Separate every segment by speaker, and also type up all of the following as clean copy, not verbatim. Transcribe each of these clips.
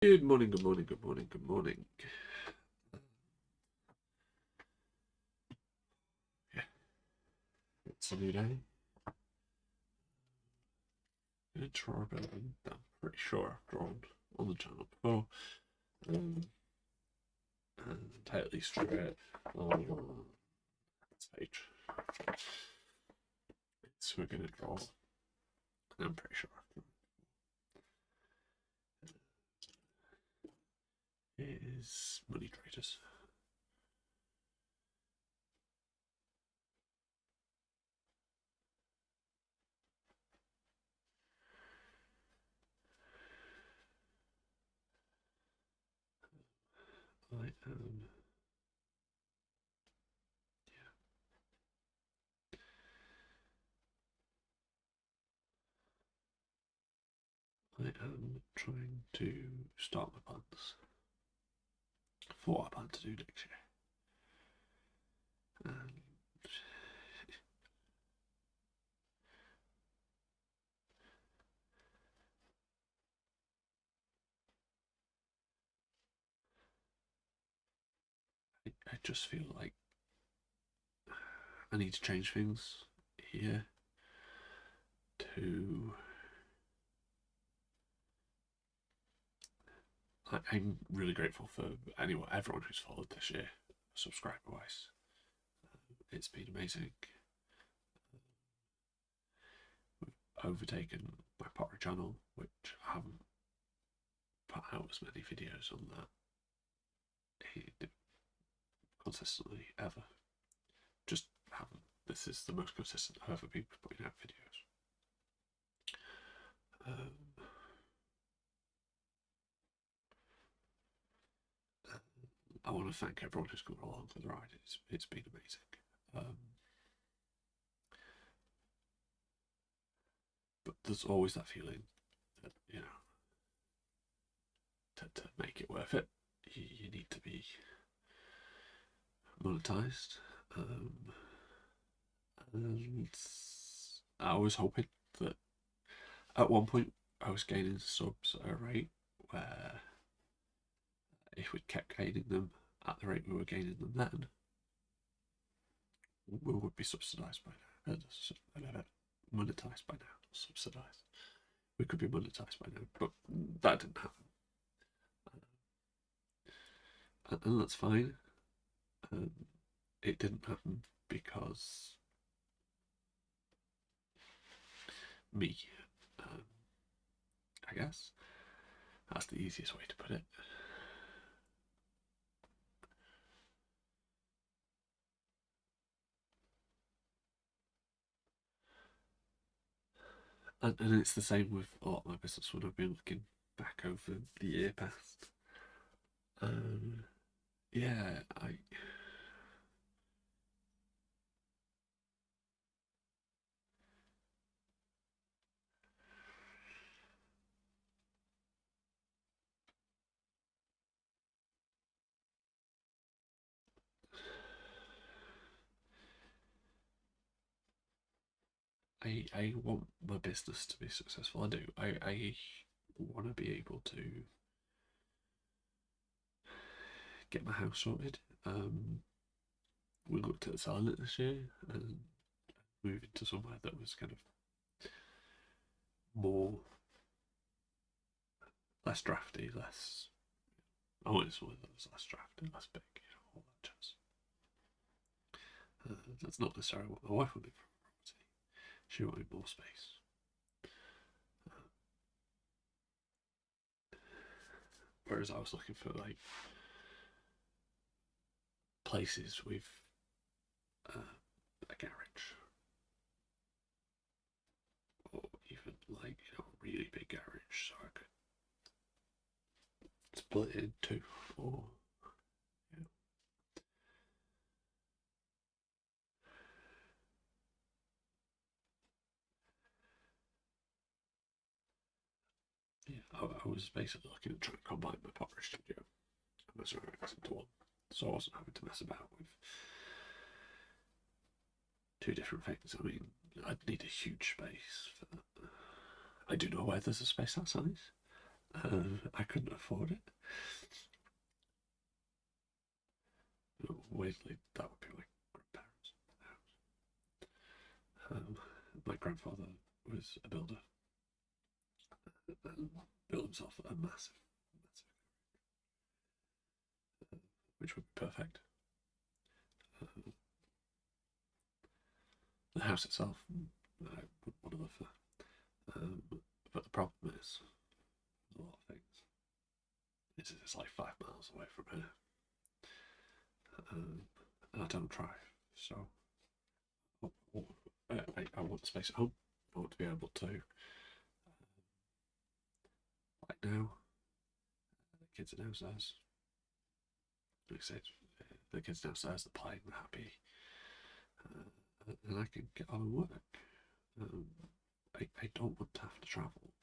Speaker 1: Good morning, good morning, good morning, good morning. Yeah, it's a new day. I'm going to draw a building that I'm pretty sure I've drawn on the channel before. And tightly drew it on this page. So we're going to draw, and I'm pretty sure I've drawn it. Is money traders. I am, I am trying to start my plans for what I plan to do next year. And I just feel like I need to change things here to. I'm really grateful for everyone who's followed this year, subscriber wise. It's been amazing. We've overtaken my pottery channel, which I haven't put out as many videos on that consistently ever. Just haven't. This is the most consistent I've ever been putting out videos. I want to thank everyone who's come along for the ride. It's been amazing. But there's always that feeling that, to make it worth it, you need to be monetized. And I was hoping that at one point I was gaining subs at a rate where if we kept gaining them at the rate we were gaining them then, we would be subsidized by now. Monetized by now, subsidized. We could be monetized by now, but that didn't happen. And that's fine. It didn't happen because me, I guess. That's the easiest way to put it. And it's the same with a lot of my business when I've been looking back over the year past. Yeah, I want my business to be successful. I do. I want to be able to get my house sorted. We looked at selling it this year and moving to somewhere that was kind of more less drafty, less. I wanted somewhere that was less drafty, less big, all that jazz. That's not necessarily what my wife wanted from a property. She wanted more space. Whereas I was looking for like places with a garage, or even like a really big garage, so I could split it in two, or I was basically looking at trying to combine my pottery studio and my ceramics into one, so I wasn't having to mess about with two different things. I mean, I'd need a huge space for that. I do know where there's a space that size. I couldn't afford it. Weirdly, that would be my grandparents' house. My grandfather was a builder and built himself a massive, which would be perfect. The house itself, I would want to live there. But the problem is, a lot of things. It's like 5 miles away from here. And I don't drive, so I want space at home. I want to be able to, like now, the kids are downstairs. Like I said, the kids downstairs, they're playing, they're happy, and I can get on and work. I don't want to have to travel.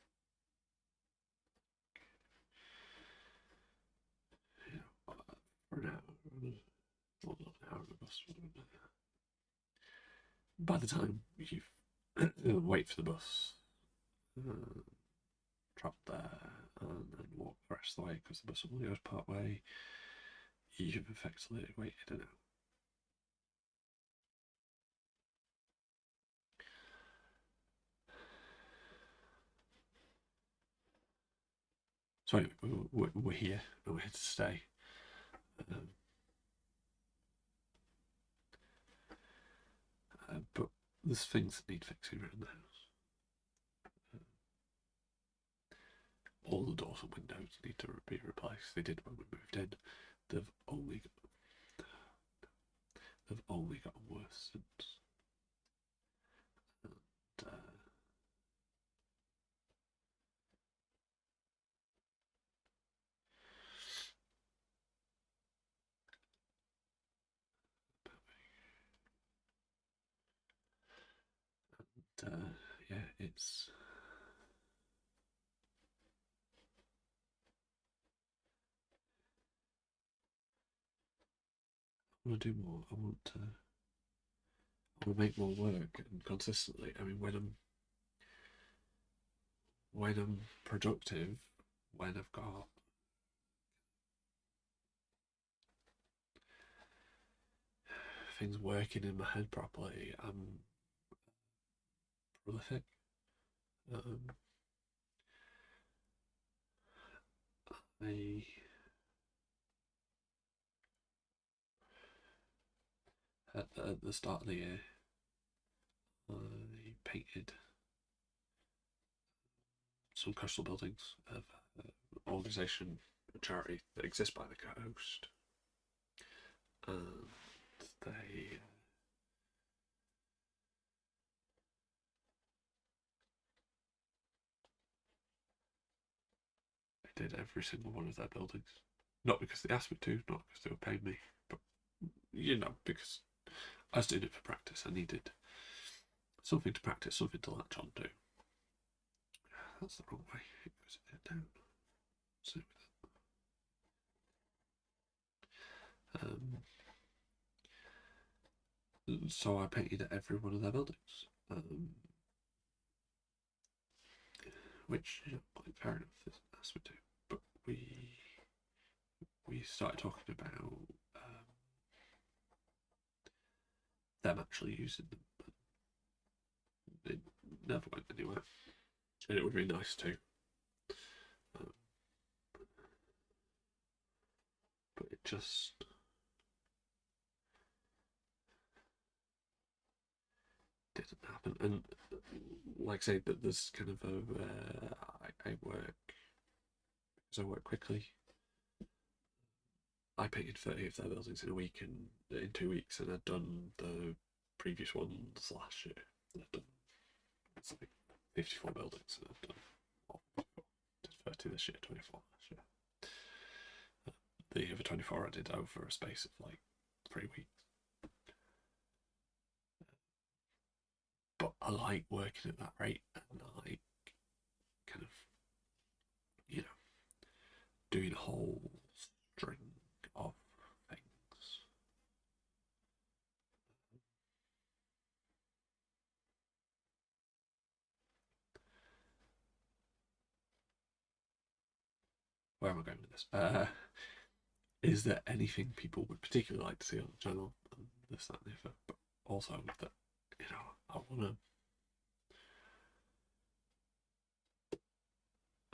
Speaker 1: You know, for an hour, not an hour on a bus. By the time you wait for the bus, travel there, and then walk the rest of the way because the bus only goes part way, you've effectively waited an hour. So anyway, we're here and we're here to stay. But there's things that need fixing around the house. All the doors and windows need to be replaced. They did when we moved in. They've only gotten worse since. And, yeah, it's. I want to do more. I want to make more work and consistently. I mean, when I'm productive, when I've got things working in my head properly, I'm prolific. I at the start of the year, I painted some coastal buildings of an organisation, a charity that exists by the coast, and they did every single one of their buildings. Not because they asked me to, not because they were paying me, but because I was doing it for practice. I needed something to practice, something to latch on to. That's the wrong way. It goes down. So I painted every one of their buildings, which quite fair enough. That's what we do. But we started talking about them actually using them, but it never went anywhere. And it would be nice too. But it just didn't happen. And like I say, that there's kind of I work because I work quickly. I painted 30 of their buildings in a week and in 2 weeks, and I'd done the previous ones last year. I'd done 54 buildings, and I've done 30 this year, 24 last year. The other 24 I did over a space of like 3 weeks. But I like working at that rate, and I like kind of, doing a whole string of things. where am I going with this? Is there anything people would particularly like to see on the channel? And this, that, and the other. But also that, you know, I want to.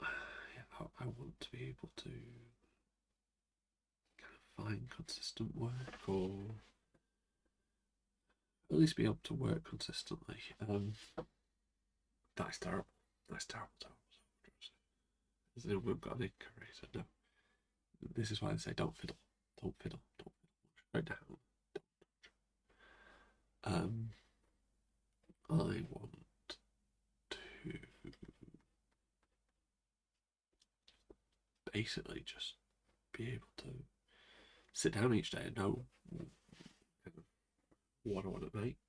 Speaker 1: Yeah, I want to be able to kind of find consistent work, or at least be able to work consistently. That's terrible. That's terrible. We've got an incorrect. No. This is why I say don't fiddle. Don't fiddle. Don't fiddle. Right down. I want to basically just be able to sit down each day and know what I want to make.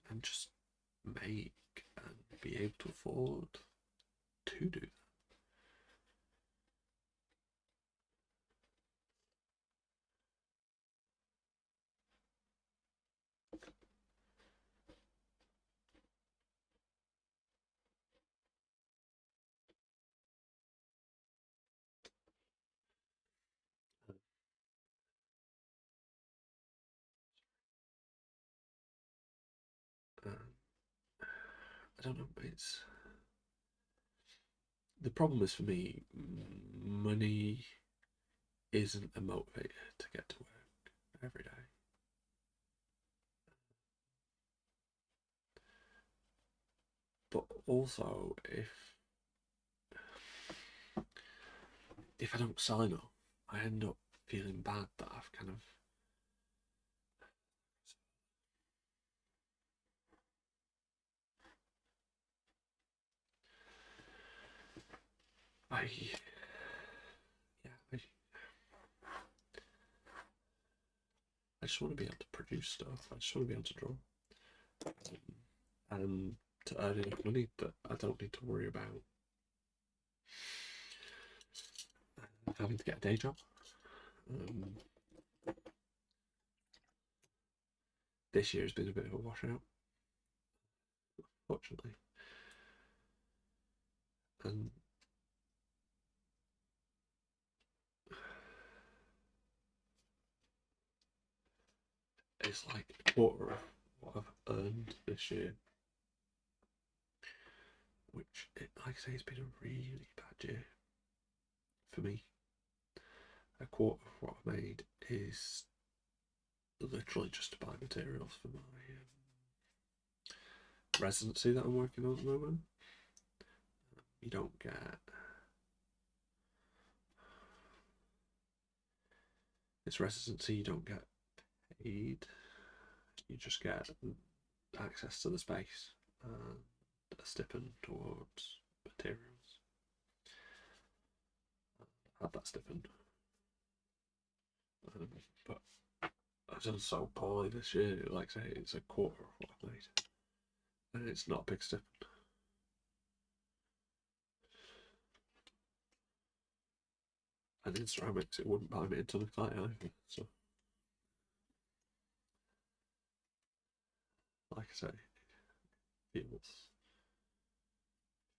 Speaker 1: And just make and be able to afford to do that. I don't know, it's the problem is for me, money isn't a motivator to get to work every day. But also, if I don't sign up, I end up feeling bad that I've kind of I just want to be able to produce stuff. I just want to be able to draw, and to earn enough money that I don't need to worry about having to get a day job. This year has been a bit of a washout, fortunately, and it's like a quarter of what I've earned this year, which, like I say, it's been a really bad year for me. A quarter of what I made is literally just to buy materials for my residency that I'm working on at the moment. You don't get this residency, you don't get paid, you just get access to the space and a stipend towards materials. I had that stipend, but I've done so poorly this year. Like I say, it's a quarter of what I've made, and it's not a big stipend. And in ceramics, it wouldn't buy me into the client either. So, like I say, it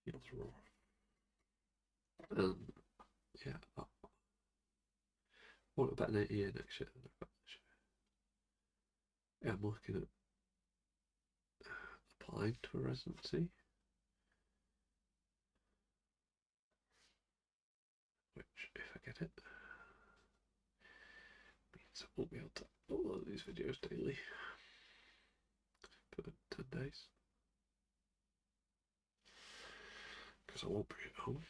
Speaker 1: feels raw. Yeah, I want a better year next year than I've got this year. Yeah, I'm looking at applying to a residency, which, if I get it, means I won't be able to upload these videos daily for 10 days, because I won't be at home.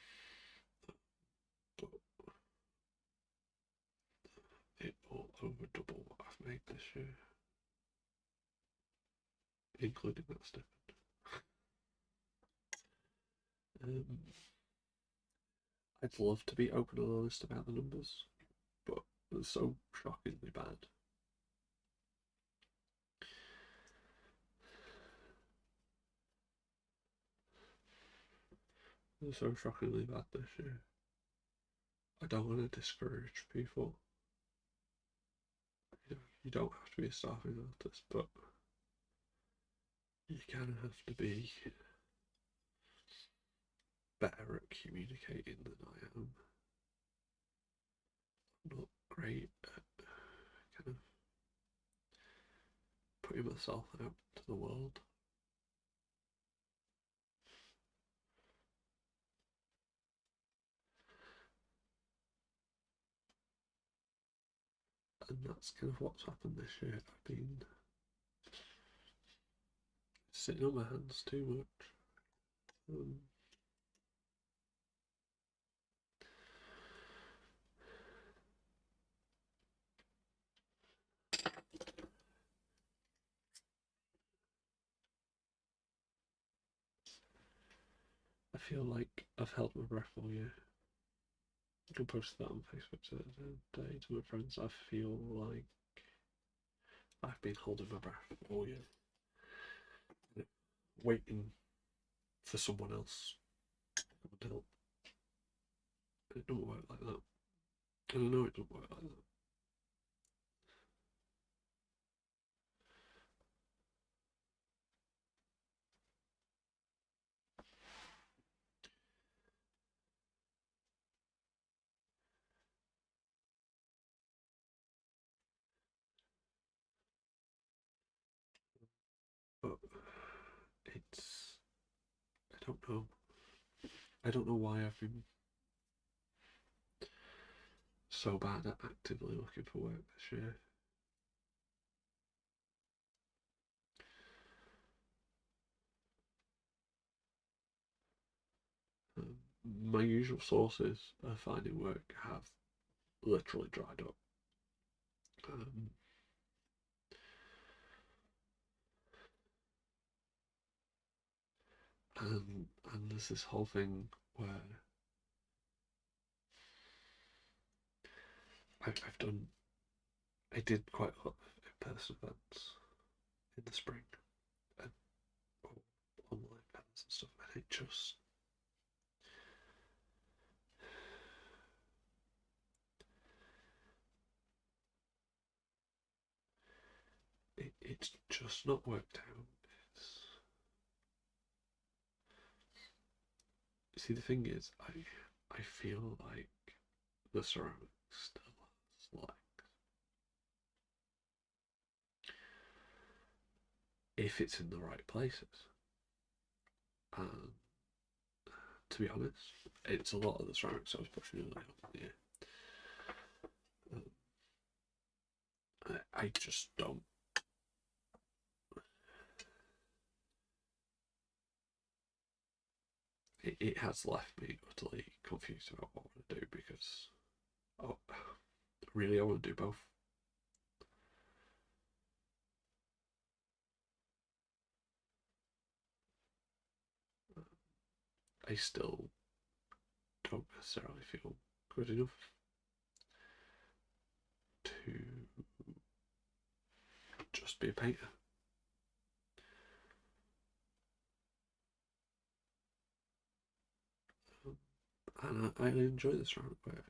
Speaker 1: But it will over double what I've made this year, including that stipend. I'd love to be open and honest about the numbers, but they're so shockingly bad. They're so shockingly bad this year. I don't want to discourage people. You don't have to be a starving artist, but you kind of have to be better at communicating than I am. I'm not great at kind of putting myself out to the world. And that's kind of what's happened this year. I've been sitting on my hands too much. I feel like I've held my breath all year. I can post that on Facebook today to my friends. I feel like I've been holding my breath all year, waiting for someone else to help. It don't work like that. And I know it don't work like that. But it's, I don't know. I don't know why I've been so bad at actively looking for work this year. My usual sources of finding work have literally dried up. And there's this whole thing where I did quite a lot of in-person events in the spring and online events and stuff, and it's just not worked out. See, the thing is, I feel like the ceramics still has legs. If it's in the right places. And to be honest, it's a lot of the ceramics I was pushing earlier on in the year. I just don't. It has left me utterly confused about what I want to do because, oh, really, I want to do both. I still don't necessarily feel good enough to just be a painter. And I enjoy the ceramic work.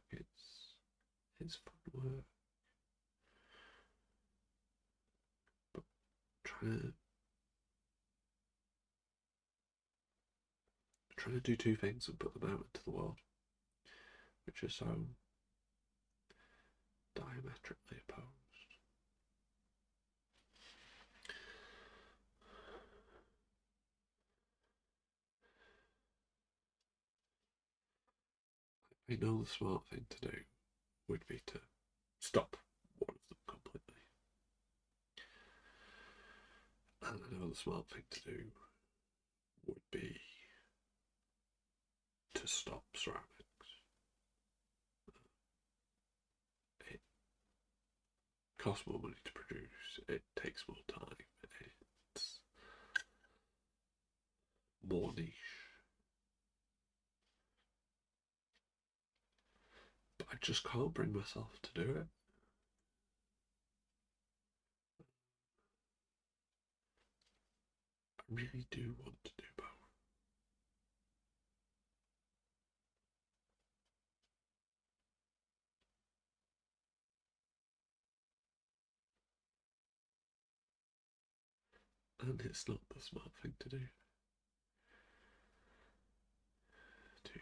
Speaker 1: It's fun work. But trying to do two things and put them out into the world, which are so diametrically opposed. I know the smart thing to do would be to stop one of them completely. And I know the smart thing to do would be to stop ceramics. It costs more money to produce, it takes more time, it's more niche. But I just can't bring myself to do it. I really do want to do both. And it's not the smart thing to do. To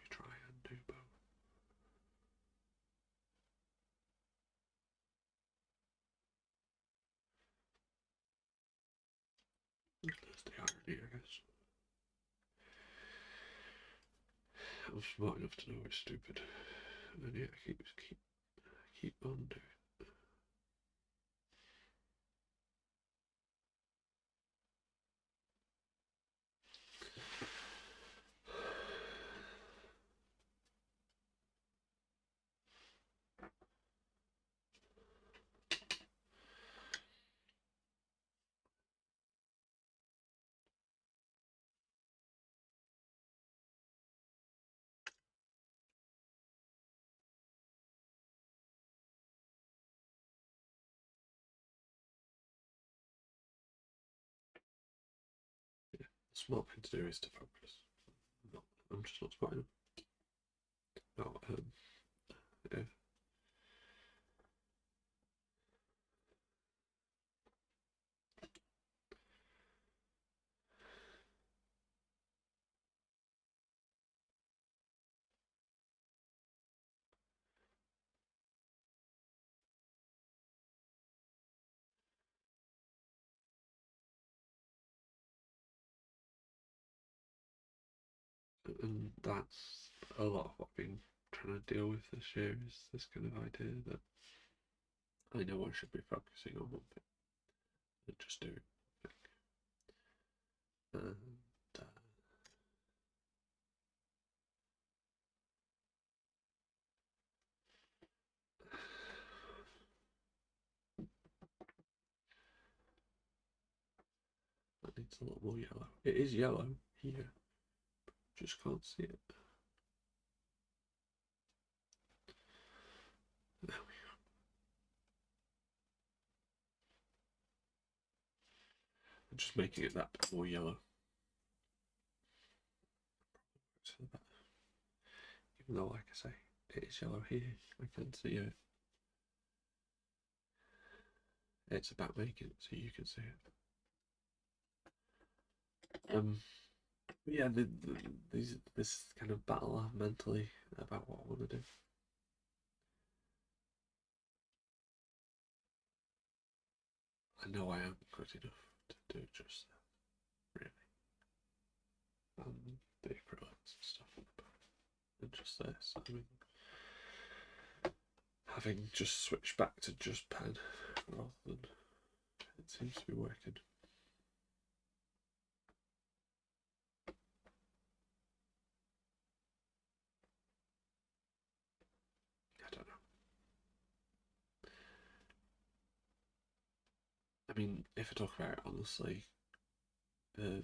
Speaker 1: pretty, I guess. I'm smart enough to know it's stupid, and yet I keep on doing it. The smart thing to do is to focus. I'm just not smart enough. No, yeah. And that's a lot of what I've been trying to deal with this year, is this kind of idea that I know I should be focusing on one thing and just doing one thing. And that needs a lot more yellow. It is yellow here, just can't see it. There we go. I'm just making it that bit more yellow. Even though, like I say, it is yellow here, I can see it. It's about making it so you can see it. Yeah, this kind of battle I have mentally about what I want to do. I know I am good enough to do just that, really. And the acrylics and stuff, and just this. I mean, having just switched back to just pen rather than, it seems to be working. I don't know. I mean, if I talk about it honestly, the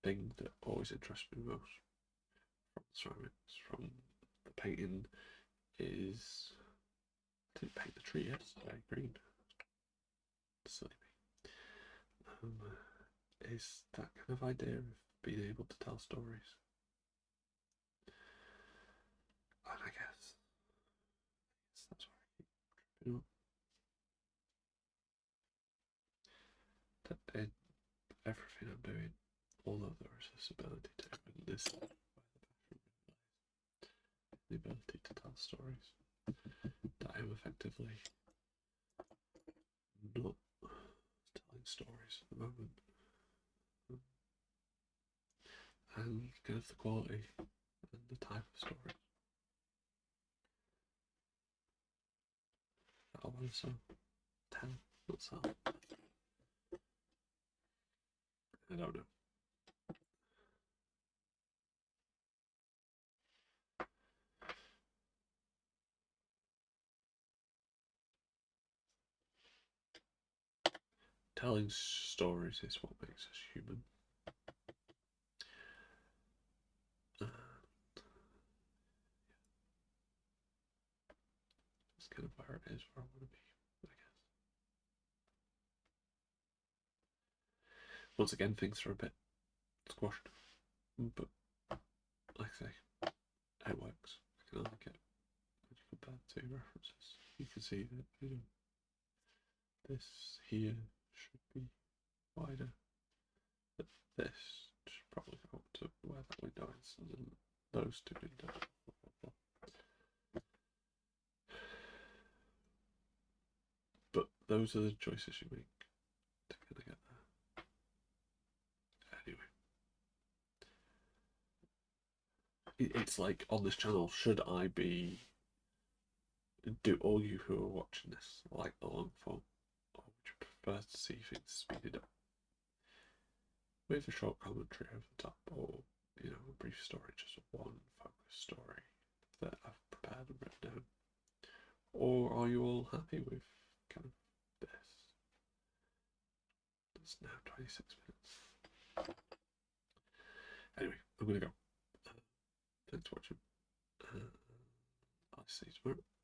Speaker 1: thing that always interests me most from the ceramics, from the painting, is I didn't paint the tree yesterday green. Silly me. Is that kind of idea of being able to tell stories. And I guess that's why I keep tripping up. That in everything I'm doing, although there is this ability to, and this is where the passion lies, the ability to tell stories, that I'm effectively not telling stories at the moment. And kind of the quality and the type of stories that I want to tell, not sell. I don't know. Telling stories is what makes us human. That's kind of where it is, where I want to be, I guess. Once again, things are a bit squashed, but like I say, it works. I kind of like it. When you compare the two references, you can see that, you know, this here should be wider, but this should probably go up to where that window is, and then those two windows. But those are the choices you make to kind of get there. it's like on this channel, should I be, do all you who are watching this like the long form, or would you prefer to see things speeded up with a short commentary over the top, or you know, a brief story, just one focused story that I've prepared and written down? Or are you all happy with kind of this? It's now 26 minutes. Anyway, I'm gonna go. Thanks for watching. I'll see you tomorrow.